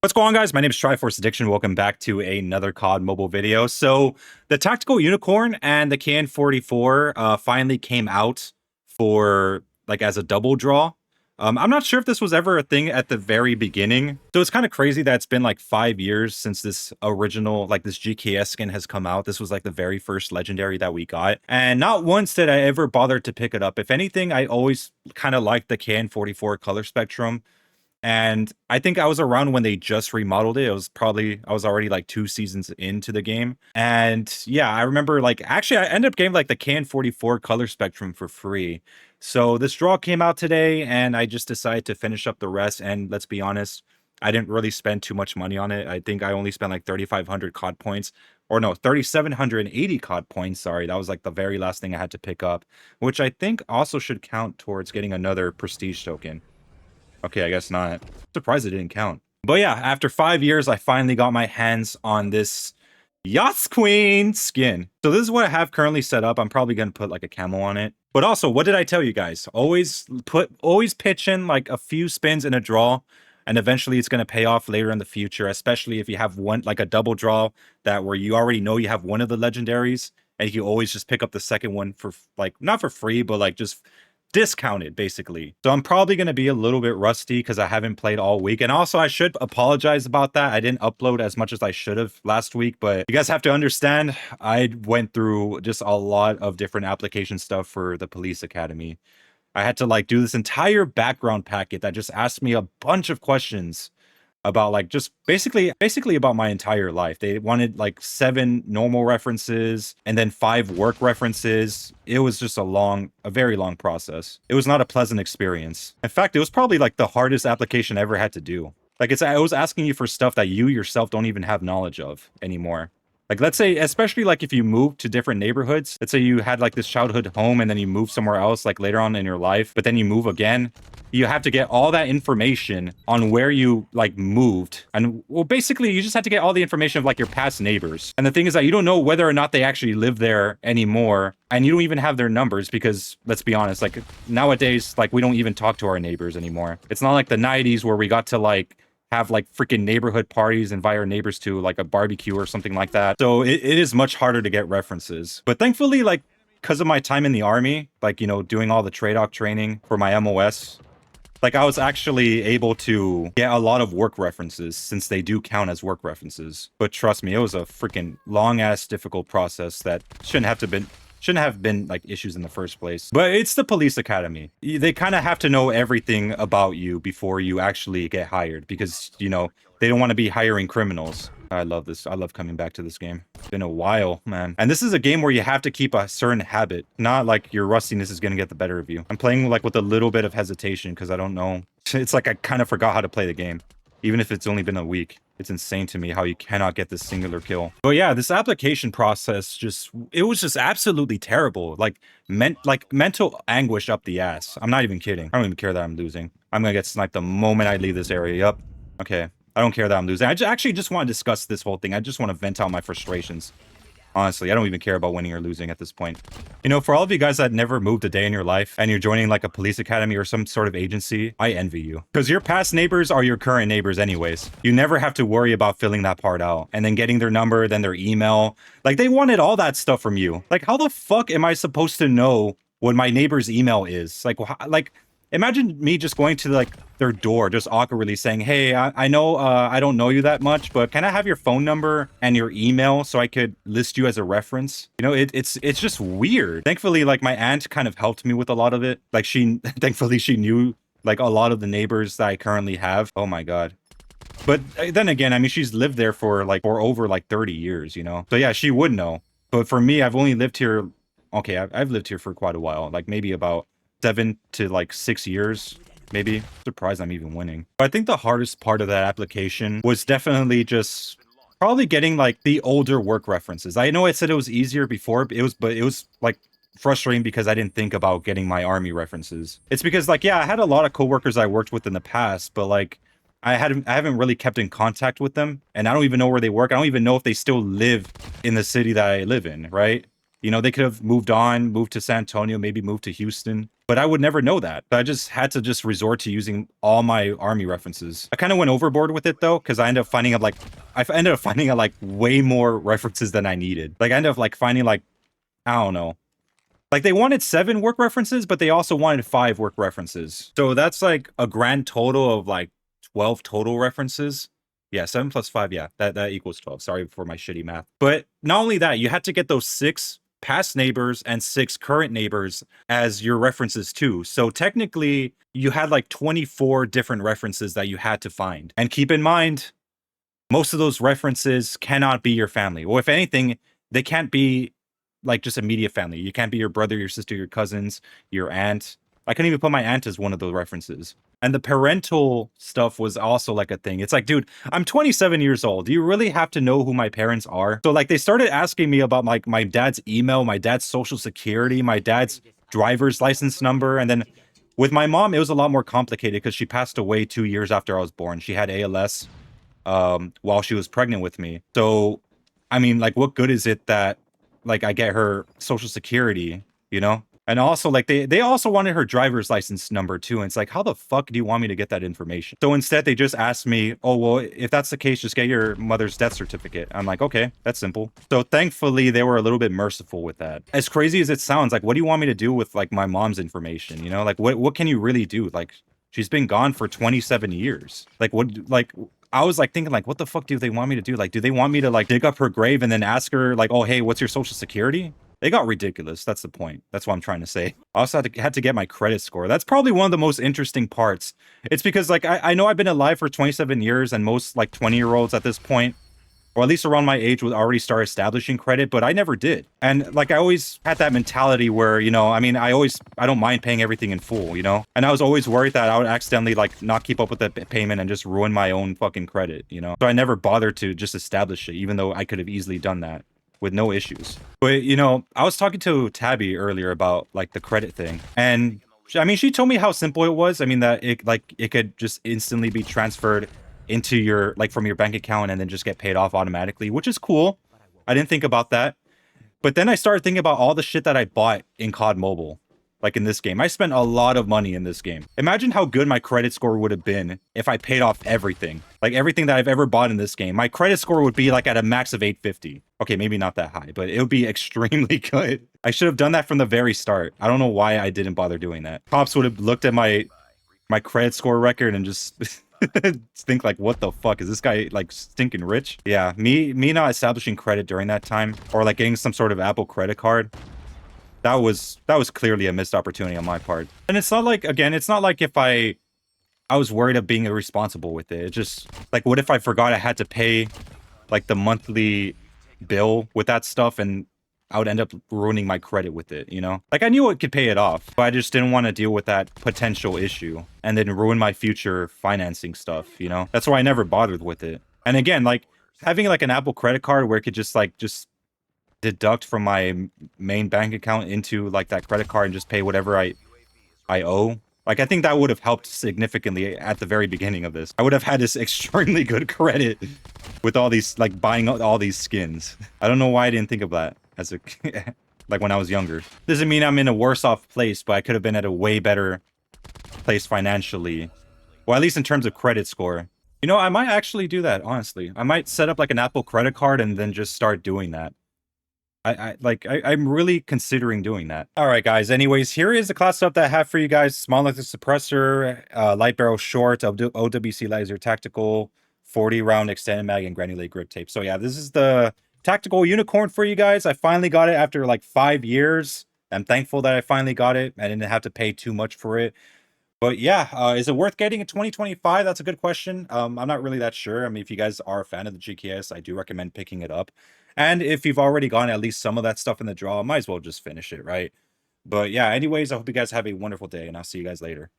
What's going on, guys? My name is Triforce Addiction. Welcome back to another COD mobile video. So the Tactical Unicorn and the KN-44 finally came out for as a double draw. I'm not sure if this was ever a thing at the very beginning. So it's kind of crazy that it's been like 5 years since this original, this GKS skin has come out. This was like the very first legendary that we got. And not once did I ever bother to pick it up. If anything, I always kind of liked the KN-44 color spectrum. And I think I was around when they just remodeled it. I was already like 2 seasons into the game. And yeah, I remember actually I ended up getting the KN-44 color spectrum for free. So this draw came out today and I just decided to finish up the rest. And let's be honest, I didn't really spend too much money on it. I think I only spent like 3,500 COD points, or no, 3,780 COD points. Sorry, that was like the very last thing I had to pick up, which I think also should count towards getting another prestige token. Okay, I guess not. Surprised it didn't count. But yeah, after 5 years, I finally got my hands on this Yachts Queen skin. So this is what I have currently set up. I'm probably going to put like a camo on it. But also, what did I tell you guys? Always pitch in like a few spins in a draw, and eventually it's going to pay off later in the future, especially if you have one, like a double draw where you already know you have one of the legendaries, and you can always just pick up the second one for not for free, but just discounted basically. So I'm probably going to be a little bit rusty because I haven't played all week, and also I should apologize about that. I didn't upload as much as I should have last week, but you guys have to understand I went through just a lot of different application stuff for the police academy. I had to do this entire background packet that just asked me a bunch of questions about just basically about my entire life. They wanted 7 normal references and then 5 work references. It was just a very long process. It was not a pleasant experience. In fact, it was probably the hardest application I ever had to do. I was asking you for stuff that you yourself don't even have knowledge of anymore. Let's say, especially if you move to different neighborhoods, let's say you had this childhood home and then you move somewhere else later on in your life, but then you move again. You have to get all that information on where you moved. And well, basically you just have to get all the information of your past neighbors. And the thing is that you don't know whether or not they actually live there anymore. And you don't even have their numbers because, let's be honest, nowadays, we don't even talk to our neighbors anymore. It's not like the 90s where we got to have freaking neighborhood parties, invite our neighbors to a barbecue or something like that. So it is much harder to get references. But thankfully, because of my time in the army, doing all the TRADOC training for my MOS, I was actually able to get a lot of work references since they do count as work references. But trust me, it was a freaking long ass difficult process that shouldn't have been issues in the first place. But it's the police academy. They kind of have to know everything about you before you actually get hired because, they don't want to be hiring criminals. I love this. I love coming back to this game. It's been a while, man. And this is a game where you have to keep a certain habit. Not your rustiness is going to get the better of you. I'm playing with a little bit of hesitation because I don't know. It's I kind of forgot how to play the game. Even if it's only been a week. It's insane to me how you cannot get this singular kill. But yeah, this application process it was just absolutely terrible. Mental anguish up the ass. I'm not even kidding. I don't even care that I'm losing. I'm gonna get sniped the moment I leave this area. Yup. Okay. I don't care that I'm losing. I actually just want to discuss this whole thing. I just want to vent out my frustrations. Honestly, I don't even care about winning or losing at this point. For all of you guys that never moved a day in your life and you're joining a police academy or some sort of agency, I envy you. Because your past neighbors are your current neighbors anyways. You never have to worry about filling that part out and then getting their number, then their email. They wanted all that stuff from you. How the fuck am I supposed to know what my neighbor's email is? Imagine me just going to their door, just awkwardly saying, "Hey, I know I don't know you that much, but can I have your phone number and your email so I could list you as a reference?" It's just weird. Thankfully, my aunt kind of helped me with a lot of it. Thankfully she knew a lot of the neighbors that I currently have. Oh my god. But then again, I mean, she's lived there for over 30 years, So yeah, she would know. But for me, I've only lived here. Okay, I've lived here for quite a while, maybe about 7 to 6 years, maybe. Surprised I'm even winning. But I think the hardest part of that application was definitely just probably getting the older work references. I know I said it was easier before, but it was frustrating because I didn't think about getting my army references. It's because yeah, I had a lot of coworkers I worked with in the past, but I haven't really kept in contact with them, and I don't even know where they work. I don't even know if they still live in the city that I live in, right? You know, they could have moved on, moved to San Antonio, maybe moved to Houston, but I would never know that. But I just had to just resort to using all my army references. I kind of went overboard with it though, because I ended up finding out like way more references than I needed. Like I ended up like finding like, I don't know. Like they wanted 7 work references, but they also wanted 5 work references. So that's like a grand total of like 12 total references. Yeah, 7 plus 5, yeah, that equals 12. Sorry for my shitty math. But not only that, you had to get those 6 past neighbors and 6 current neighbors as your references too. So technically, you had like 24 different references that you had to find. And keep in mind, most of those references cannot be your family. Or if anything, they can't be like just immediate family. You can't be your brother, your sister, your cousins, your aunt. I couldn't even put my aunt as one of those references. And the parental stuff was also like a thing. It's like, dude, I'm 27 years old. Do you really have to know who my parents are? So like they started asking me about like my dad's email, my dad's social security, my dad's driver's license number. And then with my mom, it was a lot more complicated because she passed away 2 years after I was born. She had ALS while she was pregnant with me. So, I mean, like, what good is it that like I get her social security, you know? And also like they also wanted her driver's license number too. And it's like, how the fuck do you want me to get that information? So instead they just asked me, oh, well, if that's the case, just get your mother's death certificate. I'm like, okay, that's simple. So thankfully they were a little bit merciful with that. As crazy as it sounds, like, what do you want me to do with like my mom's information? You know, like what can you really do? Like she's been gone for 27 years. Like what, like, I was like thinking like, what the fuck do they want me to do? Like, do they want me to like dig up her grave and then ask her like, oh, hey, what's your social security? They got ridiculous. That's the point. That's what I'm trying to say. I also had to get my credit score. That's probably one of the most interesting parts. It's because like I know I've been alive for 27 years and most like 20-year-olds at this point, or at least around my age, would already start establishing credit, but I never did. And like I always had that mentality where, you know, I mean, I don't mind paying everything in full, you know? And I was always worried that I would accidentally like not keep up with the payment and just ruin my own fucking credit, you know? So I never bothered to just establish it, even though I could have easily done that with no issues. But, you know, I was talking to Tabby earlier about like the credit thing, and I mean, she told me how simple it was. I mean, that it could just instantly be transferred into your like from your bank account and then just get paid off automatically, which is cool. I didn't think about that. But then I started thinking about all the shit that I bought in COD Mobile. Like in this game, I spent a lot of money in this game. Imagine how good my credit score would have been if I paid off everything. Like everything that I've ever bought in this game. My credit score would be like at a max of 850. Okay, maybe not that high, but it would be extremely good. I should have done that from the very start. I don't know why I didn't bother doing that. Cops would have looked at my credit score record and just think like, what the fuck, is this guy like stinking rich? Yeah, me not establishing credit during that time, or like getting some sort of Apple credit card, that was clearly a missed opportunity on my part. And it's not like, again, it's not like if I was worried of being irresponsible with it. It's just like, what if I forgot I had to pay like the monthly bill with that stuff, and I would end up ruining my credit with it, you know? Like I knew it could pay it off, but I just didn't want to deal with that potential issue and then ruin my future financing stuff, you know? That's why I never bothered with it. And again, like having like an Apple credit card where it could just deduct from my main bank account into like that credit card and just pay whatever I owe. Like, I think that would have helped significantly at the very beginning of this. I would have had this extremely good credit with all these, like, buying all these skins. I don't know why I didn't think of that as a, like, when I was younger. Doesn't mean I'm in a worse off place, but I could have been at a way better place financially. Well, at least in terms of credit score. You know, I might actually do that, honestly. I might set up, like, an Apple credit card and then just start doing that. I'm really considering doing that. All right, guys. Anyways, here is the class stuff that I have for you guys. Small length suppressor, light barrel short, OWC laser tactical, 40 round extended mag, and granulate grip tape. So yeah, this is the tactical unicorn for you guys. I finally got it after like 5 years. I'm thankful that I finally got it. I didn't have to pay too much for it. But yeah, is it worth getting in 2025? That's a good question. I'm not really that sure. I mean, if you guys are a fan of the GKS, I do recommend picking it up. And if you've already gotten at least some of that stuff in the draw, might as well just finish it, right? But yeah, anyways, I hope you guys have a wonderful day, and I'll see you guys later.